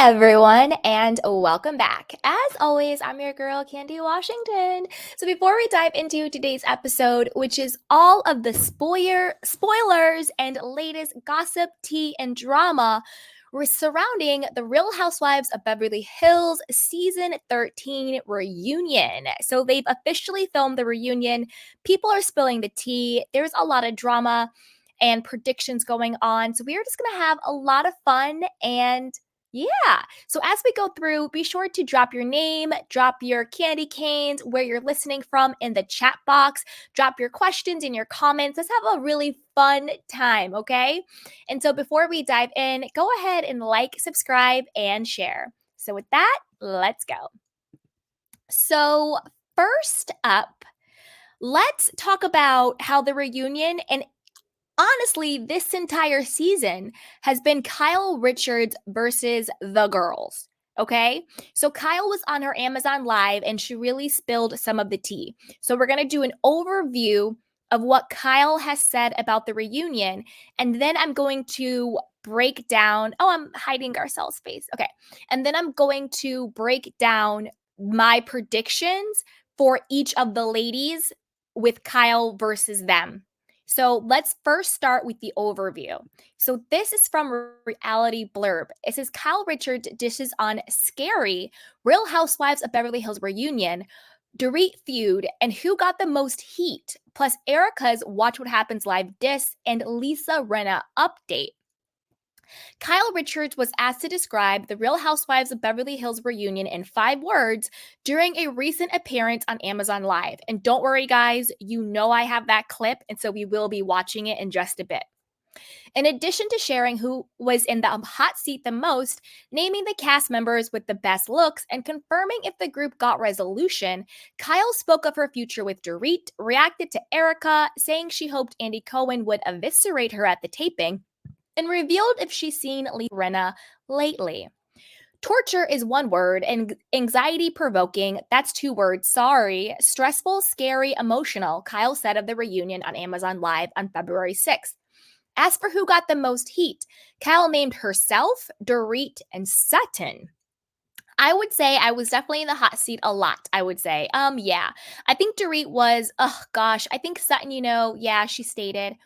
everyone, and welcome back. As always, I'm your girl, Candy Washington. So before we dive into today's episode, which is all of the spoilers and latest gossip, tea, and drama surrounding the Real Housewives of Beverly Hills Season 13 reunion. So they've officially filmed the reunion. People are spilling the tea. There's a lot of drama and predictions going on. So we are just going to have a lot of fun and yeah. So as we go through, be sure to drop your name, drop your candy canes, where you're listening from in the chat box, drop your questions in your comments. Let's have a really fun time, okay? And so before we dive in, go ahead and like, subscribe, and share. So with that, let's go. So first up, let's talk about how the reunion and honestly, this entire season has been Kyle Richards versus the girls. Okay. So Kyle was on her Amazon Live and she really spilled some of the tea. So we're going to do an overview of what Kyle has said about the reunion. And then I'm going to break down. Oh, I'm hiding Garcelle's face. Okay. And then I'm going to break down my predictions for each of the ladies with Kyle versus them. So let's first start with the overview. So this is from Reality Blurb. It says Kyle Richards dishes on scary Real Housewives of Beverly Hills reunion, Dorit feud, and who got the most heat, plus Erika's Watch What Happens Live diss and Lisa Rinna update. Kyle Richards was asked to describe the Real Housewives of Beverly Hills reunion in 5 words during a recent appearance on Amazon Live. And don't worry, guys, you know I have that clip, and so we will be watching it in just a bit. In addition to sharing who was in the hot seat the most, naming the cast members with the best looks, and confirming if the group got resolution, Kyle spoke of her future with Dorit, reacted to Erika, saying she hoped Andy Cohen would eviscerate her at the taping, and revealed if she's seen Rinna lately. Torture is 1 word, and anxiety provoking, that's 2 words, sorry. Stressful, scary, emotional, Kyle said of the reunion on Amazon Live on February 6th. As for who got the most heat, Kyle named herself, Dorit, and Sutton. I would say I was definitely in the hot seat a lot, I would say. Yeah. I think Dorit was, oh gosh, I think Sutton, yeah, she stated.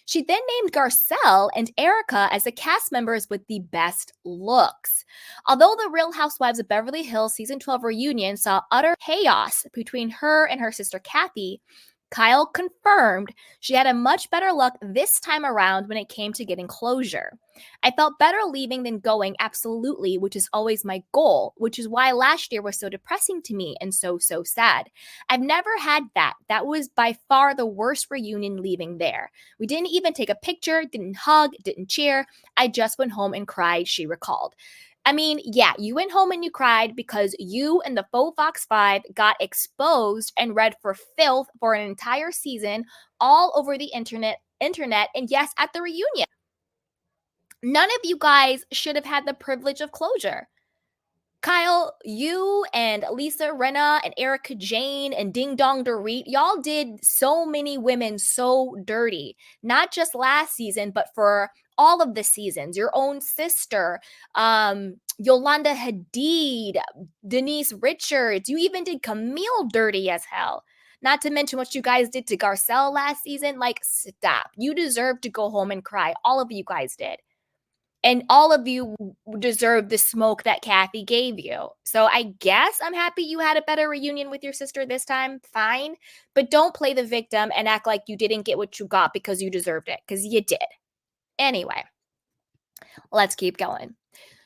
She then named Garcelle and Erika as the cast members with the best looks. Although the Real Housewives of Beverly Hills season 12 reunion saw utter chaos between her and her sister Kathy, Kyle confirmed she had a much better luck this time around when it came to getting closure. I felt better leaving than going, absolutely, which is always my goal, which is why last year was so depressing to me and so sad. I've never had that. That was by far the worst reunion leaving there. We didn't even take a picture, didn't hug, didn't cheer. I just went home and cried, she recalled. I mean, yeah, you went home and you cried because you and the faux Fox 5 got exposed and read for filth for an entire season all over the internet, and yes, at the reunion. None of you guys should have had the privilege of closure. Kyle, you and Lisa Rinna and Erika Jane and Ding Dong Dorit, y'all did so many women so dirty. Not just last season, but for all of the seasons. Your own sister, Yolanda Hadid, Denise Richards. You even did Camille dirty as hell. Not to mention what you guys did to Garcelle last season. Like, stop. You deserve to go home and cry. All of you guys did. And all of you deserve the smoke that Kathy gave you. So I guess I'm happy you had a better reunion with your sister this time. Fine. But don't play the victim and act like you didn't get what you got because you deserved it, because you did. Anyway, let's keep going.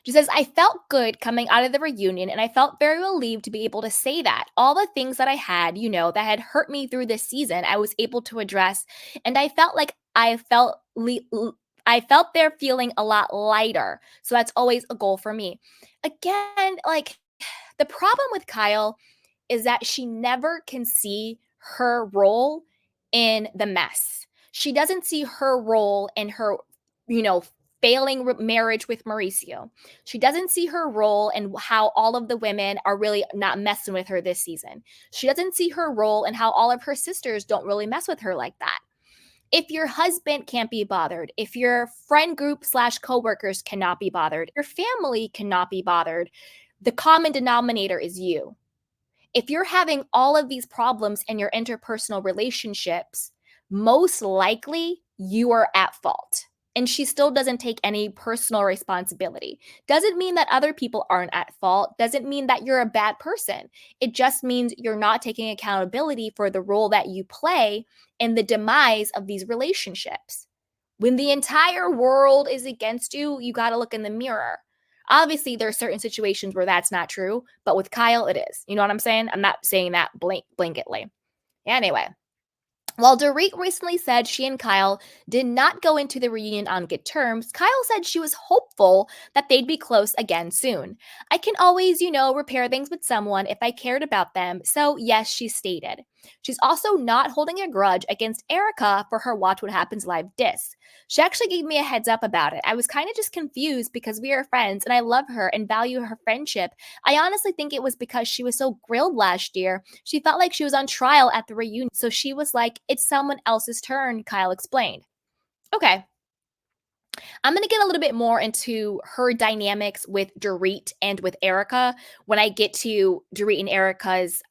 She says, I felt good coming out of the reunion, and I felt very relieved to be able to say that. All the things that I had, that had hurt me through this season, I was able to address. And I felt like I felt there feeling a lot lighter. So that's always a goal for me. Again, like, the problem with Kyle is that she never can see her role in the mess. She doesn't see her role in her, failing marriage with Mauricio. She doesn't see her role in how all of the women are really not messing with her this season. She doesn't see her role in how all of her sisters don't really mess with her like that. If your husband can't be bothered, if your friend group / coworkers cannot be bothered, your family cannot be bothered, the common denominator is you. If you're having all of these problems in your interpersonal relationships, most likely you are at fault. And she still doesn't take any personal responsibility. Doesn't mean that other people aren't at fault. Doesn't mean that you're a bad person. It just means you're not taking accountability for the role that you play in the demise of these relationships. When the entire world is against you, you got to look in the mirror. Obviously, there are certain situations where that's not true, but with Kyle, it is. You know what I'm saying? I'm not saying that blanketly. Anyway, while Dorit recently said she and Kyle did not go into the reunion on good terms, Kyle said she was hopeful that they'd be close again soon. I can always, repair things with someone if I cared about them, so yes, she stated. She's also not holding a grudge against Erika for her Watch What Happens Live diss. She actually gave me a heads up about it. I was kind of just confused because we are friends and I love her and value her friendship. I honestly think it was because she was so grilled last year. She felt like she was on trial at the reunion, so she was like, it's someone else's turn, Kyle explained. Okay. I'm going to get a little bit more into her dynamics with Dorit and with Erika when I get to Dorit and Erika's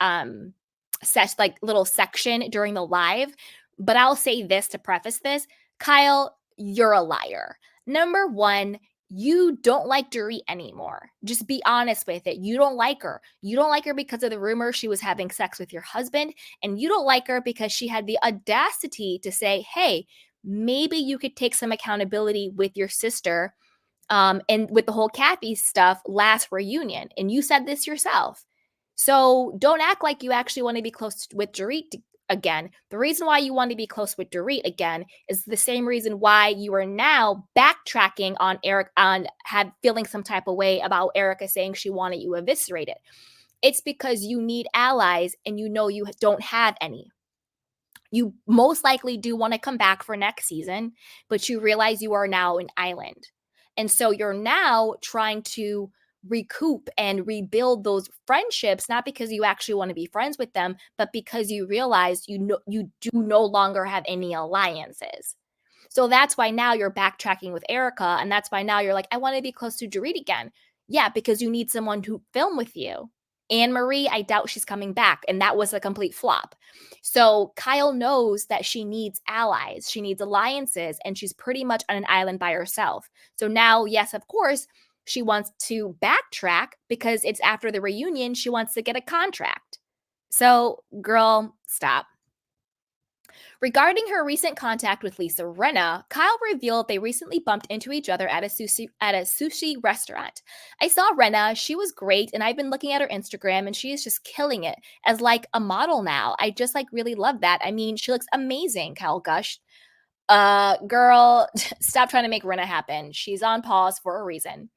little section during the live. But I'll say this to preface this. Kyle, you're a liar. Number one, you don't like Dorit anymore. Just be honest with it. You don't like her. You don't like her because of the rumor she was having sex with your husband. And you don't like her because she had the audacity to say, hey, maybe you could take some accountability with your sister and with the whole Kathy stuff last reunion. And you said this yourself. So don't act like you actually want to be close with Dorit again. The reason why you want to be close with Dorit again is the same reason why you are now backtracking on feeling some type of way about Erika saying she wanted you eviscerated. It's because you need allies and you know you don't have any. You most likely do want to come back for next season, but you realize you are now an island. And so you're now trying to recoup and rebuild those friendships, not because you actually want to be friends with them, but because you realize you do no longer have any alliances. So that's why now you're backtracking with Erika, and that's why now you're like, I want to be close to Dorit again. Yeah, because you need someone to film with you. Anne Marie, I doubt she's coming back, and that was a complete flop. So Kyle knows that she needs allies, she needs alliances, and she's pretty much on an island by herself. So now, yes, of course, she wants to backtrack because it's after the reunion, she wants to get a contract. So, girl, stop. Regarding her recent contact with Lisa Rinna, Kyle revealed they recently bumped into each other at a sushi restaurant. I saw Rinna, she was great, and I've been looking at her Instagram and she is just killing it as like a model now. I just really love that. I mean, she looks amazing, Kyle gushed. Girl, stop trying to make Rinna happen. She's on pause for a reason.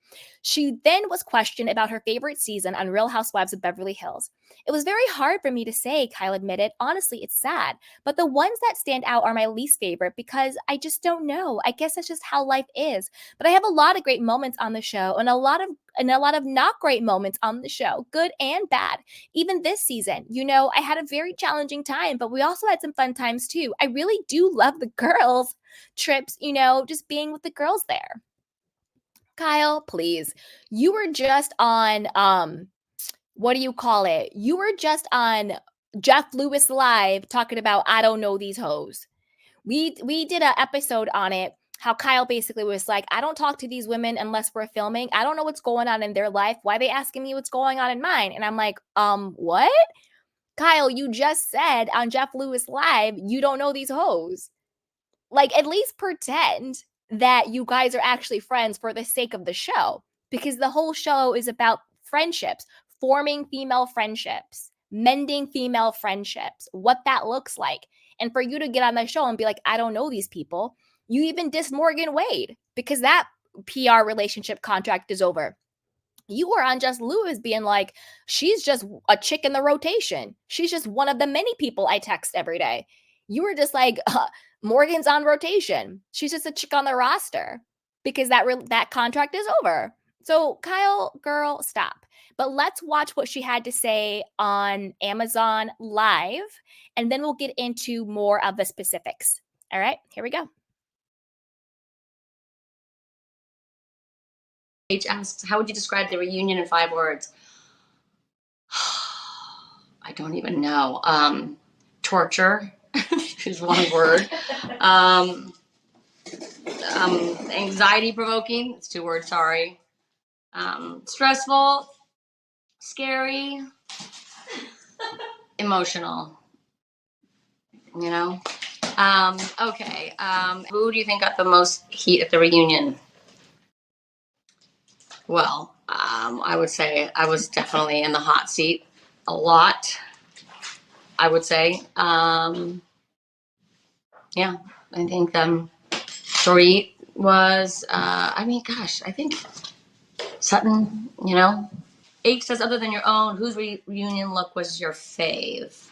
She then was questioned about her favorite season on Real Housewives of Beverly Hills. It was very hard for me to say, Kyle admitted. Honestly, it's sad. But the ones that stand out are my least favorite because I just don't know. I guess that's just how life is. But I have a lot of great moments on the show and a lot of not great moments on the show, good and bad. Even this season, I had a very challenging time, but we also had some fun times too. I really do love the girls trips, just being with the girls there. Kyle, please. You were just on what do you call it? You were just on Jeff Lewis Live talking about I don't know these hoes. We did an episode on it, how Kyle basically was like, I don't talk to these women unless we're filming. I don't know what's going on in their life. Why are they asking me what's going on in mine? And I'm like, what? Kyle, you just said on Jeff Lewis Live, you don't know these hoes. Like, at least pretend that you guys are actually friends for the sake of the show, because the whole show is about friendships, forming female friendships, mending female friendships, what that looks like. And for you to get on the show and be like, I don't know these people, you even dissed Morgan Wade because that PR relationship contract is over. You were on Just Lewis being like, she's just a chick in the rotation. She's just one of the many people I text every day. You were just like, Morgan's on rotation. She's just a chick on the roster because that contract is over. So Kyle, girl, stop. But let's watch what she had to say on Amazon Live, and then we'll get into more of the specifics All right, here we go. H asks, how would you describe the reunion in 5 words? I don't even know. Torture is one word. Anxiety provoking. It's 2 words, sorry. Stressful, scary, emotional. You know? Okay. Who do you think got the most heat at the reunion? Well, I would say I was definitely in the hot seat a lot. I would say, yeah, I think Dorit was. I mean, gosh, I think Sutton. You know, H says, other than your own, whose reunion look was your fave?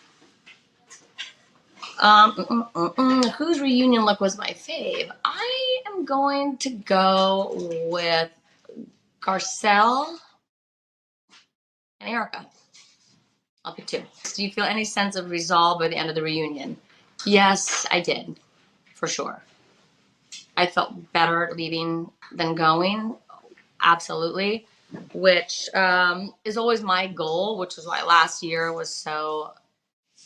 Whose reunion look was my fave? I am going to go with Garcelle and Erika. I'll pick 2. Do you feel any sense of resolve by the end of the reunion? Yes, I did, for sure. I felt better leaving than going, absolutely, which is always my goal, which is why last year was so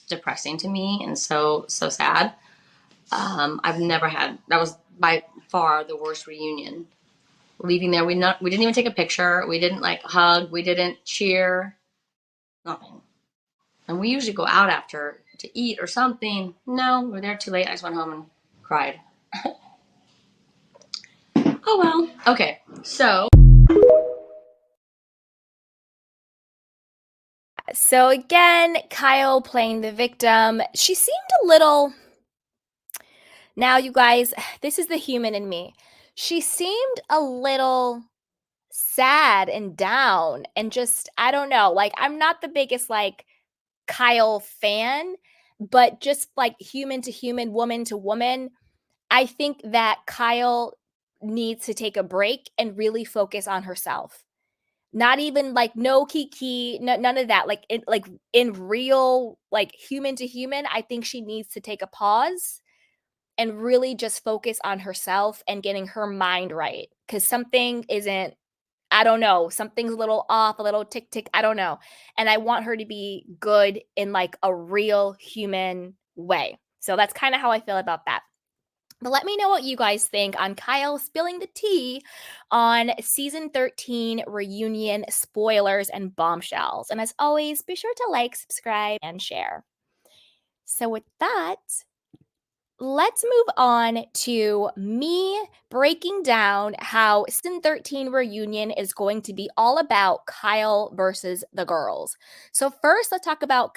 depressing to me and so sad. I've never had, that was by far the worst reunion. Leaving there, we didn't even take a picture, we didn't like hug, we didn't cheer, nothing. And we usually go out after to eat or something. No, we were there too late. I just went home and cried. Oh well. Okay, so again, Kyle playing the victim. She seemed a little. Now, you guys, this is the human in me. She seemed a little sad and down and just, I don't know. Like, I'm not the biggest like Kyle fan, but just like human to human, woman to woman, I think that Kyle needs to take a break and really focus on herself. Not even like no kiki, none of that. Like in real, like human to human, I think she needs to take a pause and really just focus on herself and getting her mind right. Because something isn't, I don't know, something's a little off, a little tick, tick, I don't know. And I want her to be good in like a real human way. So that's kind of how I feel about that. But let me know what you guys think on Kyle spilling the tea on season 13 reunion spoilers and bombshells. And as always, be sure to like, subscribe, and share. So with that, let's move on to me breaking down how season 13 reunion is going to be all about Kyle versus the girls. So first, let's talk about